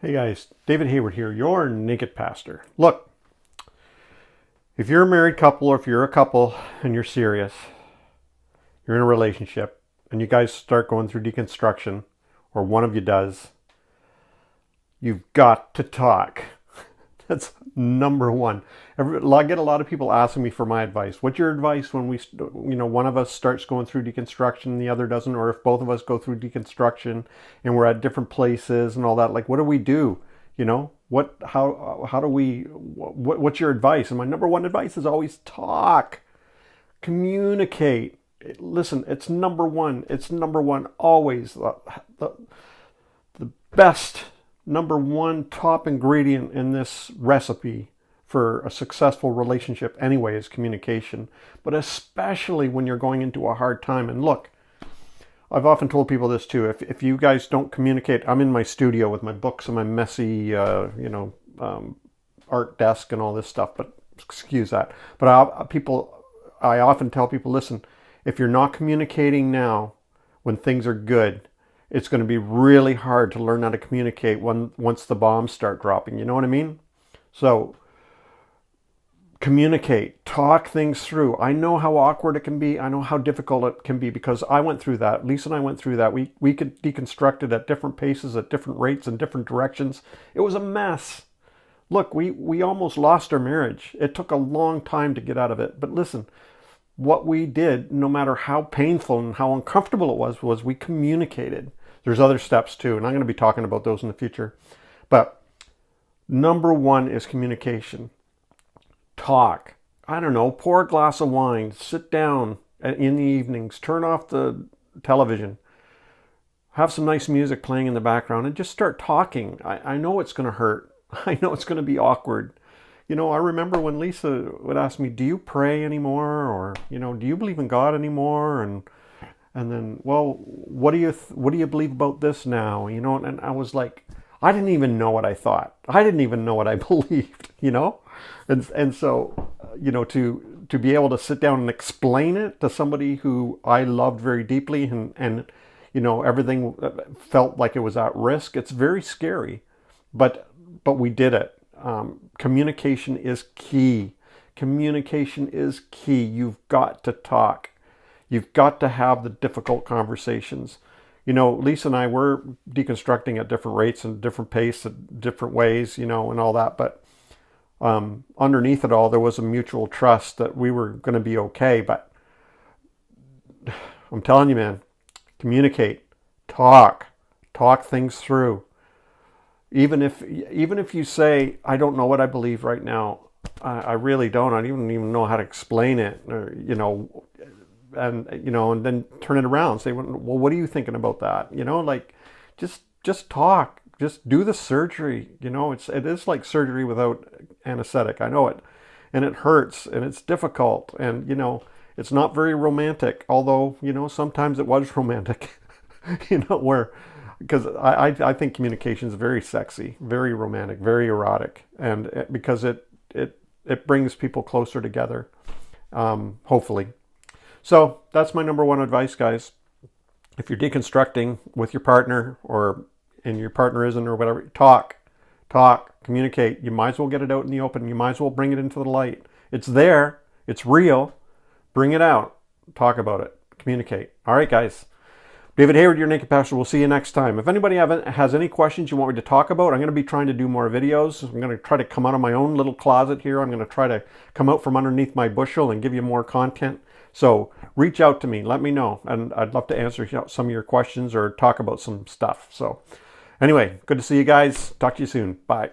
Hey guys, David Hayward here, your naked pastor. Look, if you're a married couple or if you're a couple and you're serious, you're in a relationship, and you guys start going through deconstruction, or one of you does, you've got to talk. That's number one. I get a lot of people asking me for my advice. What's your advice when one of us starts going through deconstruction and the other doesn't, or if both of us go through deconstruction and we're at different places and all that? Like, what do we do? How do we? What's your advice? And my number one advice is always talk, communicate. Listen, it's number one. It's number one always. The best number one top ingredient in this recipe for a successful relationship anyway is communication, but especially when you're going into a hard time. And look, I've often told people this too. If you guys don't communicate, I'm in my studio with my books and my messy, art desk and all this stuff, but excuse that. But I often tell people, listen, if you're not communicating now when things are good, it's going to be really hard to learn how to communicate once the bombs start dropping. You know what I mean? So communicate, talk things through. I know how awkward it can be. I know how difficult it can be because I went through that. Lisa and I went through that. We could deconstruct it at different paces, at different rates, in different directions. It was a mess. Look, we almost lost our marriage. It took a long time to get out of it. But listen, what we did, no matter how painful and how uncomfortable it was we communicated. There's other steps too, and I'm going to be talking about those in the future. But number one is communication. Talk. I don't know, pour a glass of wine, sit down in the evenings, turn off the television, have some nice music playing in the background, and just start talking. I know it's going to hurt. I know it's going to be awkward. I remember when Lisa would ask me, do you pray anymore? Or, do you believe in God anymore? And then, well, what do you believe about this now? And I was like, I didn't even know what I thought. I didn't even know what I believed, And so, to be able to sit down and explain it to somebody who I loved very deeply and everything felt like it was at risk, it's very scary. But we did it. Communication is key. Communication is key. You've got to talk. You've got to have the difficult conversations. Lisa and I were deconstructing at different rates and different pace, and different ways, and all that. But underneath it all, there was a mutual trust that we were going to be okay. But I'm telling you, man, communicate, talk things through. Even if you say, I don't know what I believe right now, I really don't. I don't even know how to explain it, or, and then turn it around. Say, well, what are you thinking about that? Just talk. Just do the surgery. It is like surgery without anesthetic. I know it, and it hurts, and it's difficult, and it's not very romantic. Although sometimes it was romantic. Because I think communication is very sexy, very romantic, very erotic, and because it brings people closer together, hopefully. So that's my number one advice, guys. If you're deconstructing with your partner, and your partner isn't, or whatever, talk, communicate. You might as well get it out in the open. You might as well bring it into the light. It's there. It's real. Bring it out. Talk about it. Communicate. All right, guys. David Hayward, your naked pastor. We'll see you next time. If anybody has any questions you want me to talk about, I'm going to be trying to do more videos. I'm going to try to come out of my own little closet here. I'm going to try to come out from underneath my bushel and give you more content. So reach out to me. Let me know. And I'd love to answer some of your questions or talk about some stuff. So anyway, good to see you guys. Talk to you soon. Bye.